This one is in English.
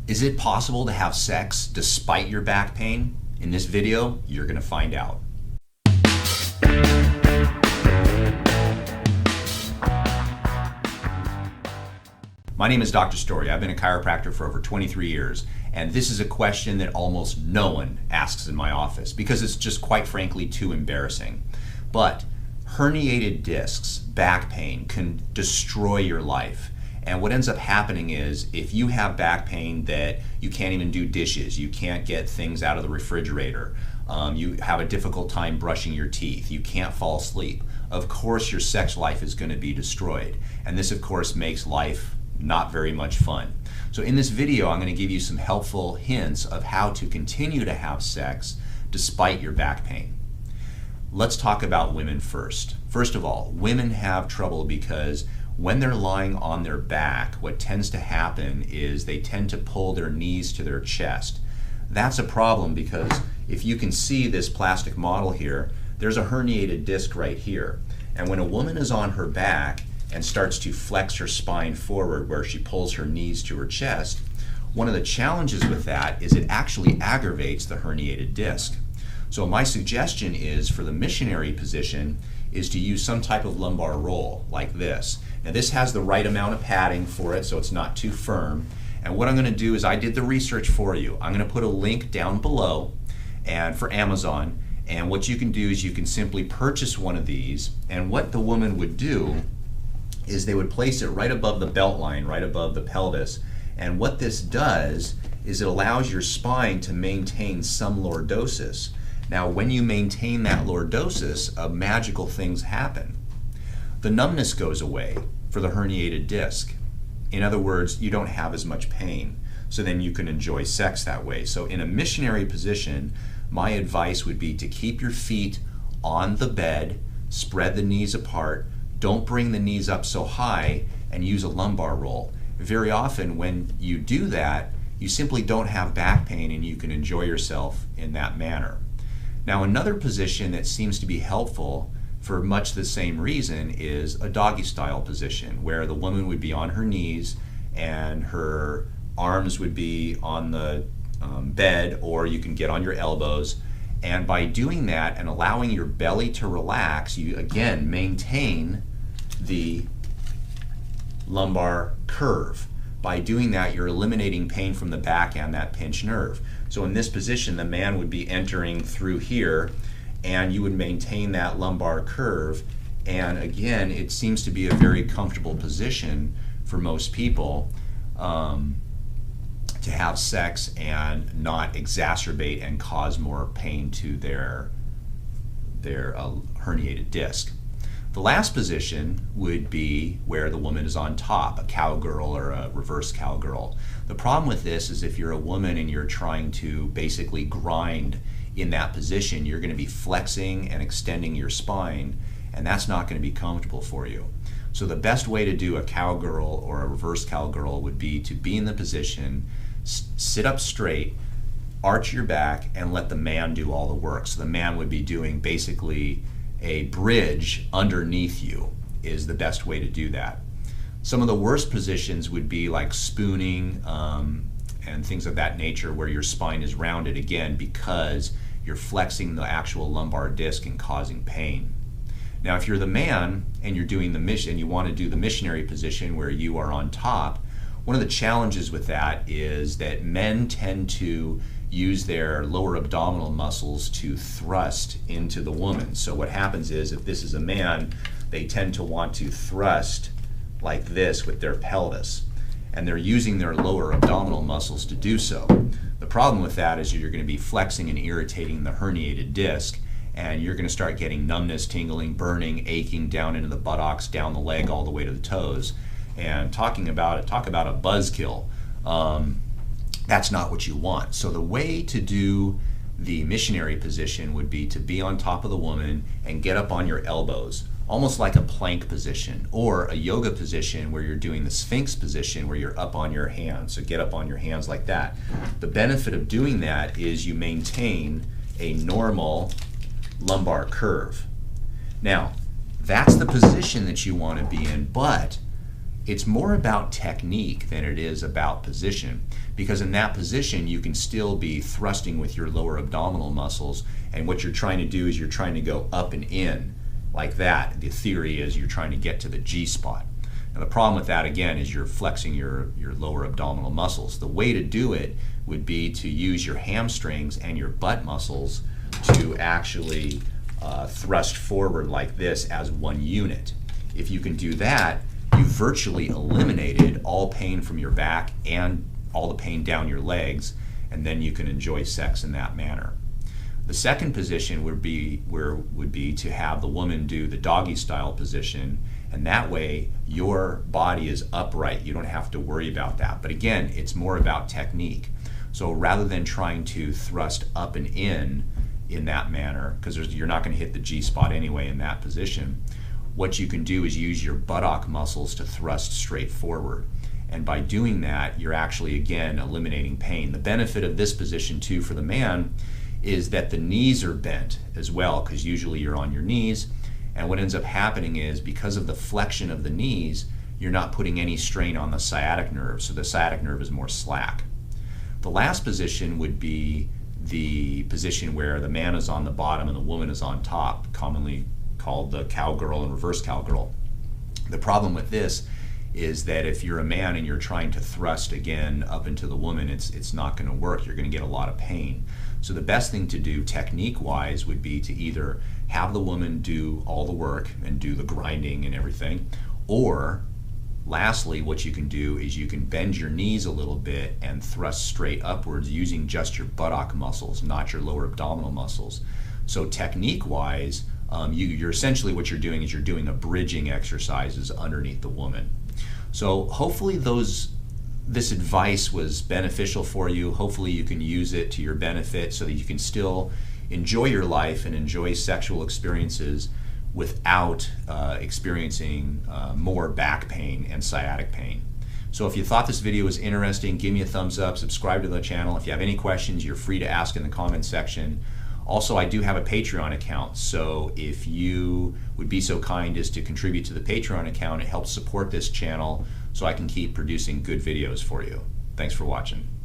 Is it possible to have sex despite your back pain? In this video, you're going to find out. My name is Dr. Story. I've been a chiropractor for over 23 years, and this is a question that almost no one asks in my office because it's just quite frankly too embarrassing. But herniated discs, back pain, can destroy your life. And what ends up happening is if you have back pain that you can't even do dishes, you can't get things out of the refrigerator, you have a difficult time brushing your teeth, you can't fall asleep, of course your sex life is going to be destroyed. And this of course makes life not very much fun. So in this video I'm going to give you some helpful hints of how to continue to have sex despite your back pain. Let's talk about women first. First of all, women have trouble because when they're lying on their back, what tends to happen is they tend to pull their knees to their chest. That's a problem because if you can see this plastic model here, there's a herniated disc right here. And when a woman is on her back and starts to flex her spine forward where she pulls her knees to her chest, one of the challenges with that is it actually aggravates the herniated disc. So my suggestion is for the missionary position is to use some type of lumbar roll like this. Now this has the right amount of padding for it so it's not too firm. And what I'm going to do is I did the research for you. I'm going to put a link down below and for Amazon, and what you can do is you can simply purchase one of these, and what the woman would do is they would place it right above the belt line, right above the pelvis. And what this does is it allows your spine to maintain some lordosis. Now when you maintain that lordosis, magical things happen. The numbness goes away for the herniated disc. In other words, you don't have as much pain. So then you can enjoy sex that way. So in a missionary position, my advice would be to keep your feet on the bed, spread the knees apart, don't bring the knees up so high, and use a lumbar roll. Very often when you do that, you simply don't have back pain and you can enjoy yourself in that manner. Now another position that seems to be helpful for much the same reason is a doggy style position where the woman would be on her knees and her arms would be on the bed, or you can get on your elbows. And by doing that and allowing your belly to relax, you again maintain the lumbar curve. By doing that, you're eliminating pain from the back and that pinched nerve. So in this position, the man would be entering through here and you would maintain that lumbar curve. And again, it seems to be a very comfortable position for most people to have sex and not exacerbate and cause more pain to their herniated disc. The last position would be where the woman is on top, a cowgirl or a reverse cowgirl. The problem with this is if you're a woman and you're trying to basically grind in that position, you're going to be flexing and extending your spine, and that's not going to be comfortable for you. So the best way to do a cowgirl or a reverse cowgirl would be to be in the position, sit up straight, arch your back, and let the man do all the work. So the man would be doing basically a bridge underneath you is the best way to do that. Some of the worst positions would be like spooning and things of that nature where your spine is rounded again because you're flexing the actual lumbar disc and causing pain. Now if you're the man and you're doing the mission, you want to do the missionary position where you are on top, one of the challenges with that is that men tend to use their lower abdominal muscles to thrust into the woman. So what happens is if this is a man, they tend to want to thrust like this with their pelvis, and they're using their lower abdominal muscles to do so. The problem with that is you're going to be flexing and irritating the herniated disc, and you're going to start getting numbness, tingling, burning, aching down into the buttocks, down the leg, all the way to the toes. And talk about a buzzkill. That's not what you want. So the way to do the missionary position would be to be on top of the woman and get up on your elbows, almost like a plank position, or a yoga position where you're doing the Sphinx position where you're up on your hands. So get up on your hands like that. The benefit of doing that is you maintain a normal lumbar curve. Now, that's the position that you want to be in, but It's more about technique than it is about position, because in that position you can still be thrusting with your lower abdominal muscles, and what you're trying to do is you're trying to go up and in like that. The theory is you're trying to get to the G spot. Now the problem with that again is you're flexing your lower abdominal muscles. The way to do it would be to use your hamstrings and your butt muscles to actually thrust forward like this as one unit. If you can do that, you virtually eliminated all pain from your back and all the pain down your legs, and then you can enjoy sex in that manner. The second position would be to have the woman do the doggy style position, and that way your body is upright. You don't have to worry about that. But again, it's more about technique. So rather than trying to thrust up and in that manner, because you're not going to hit the G spot anyway in that position, what you can do is use your buttock muscles to thrust straight forward. And by doing that, you're actually, again, eliminating pain. The benefit of this position, too, for the man is that the knees are bent as well, because usually you're on your knees. And what ends up happening is, because of the flexion of the knees, you're not putting any strain on the sciatic nerve, so the sciatic nerve is more slack. The last position would be the position where the man is on the bottom and the woman is on top, commonly called the cowgirl and reverse cowgirl. The problem with this is that if you're a man and you're trying to thrust again up into the woman, it's not going to work. You're going to get a lot of pain. So the best thing to do technique-wise would be to either have the woman do all the work and do the grinding and everything, or lastly, what you can do is you can bend your knees a little bit and thrust straight upwards using just your buttock muscles, not your lower abdominal muscles. So technique-wise, you're essentially what you're doing is you're doing a bridging exercises underneath the woman. So hopefully this advice was beneficial for you. Hopefully you can use it to your benefit so that you can still enjoy your life and enjoy sexual experiences without experiencing more back pain and sciatic pain. So if you thought this video was interesting, give me a thumbs up, subscribe to the channel. If you have any questions, you're free to ask in the comments section. Also, I do have a Patreon account, so if you would be so kind as to contribute to the Patreon account, it helps support this channel so I can keep producing good videos for you. Thanks for watching.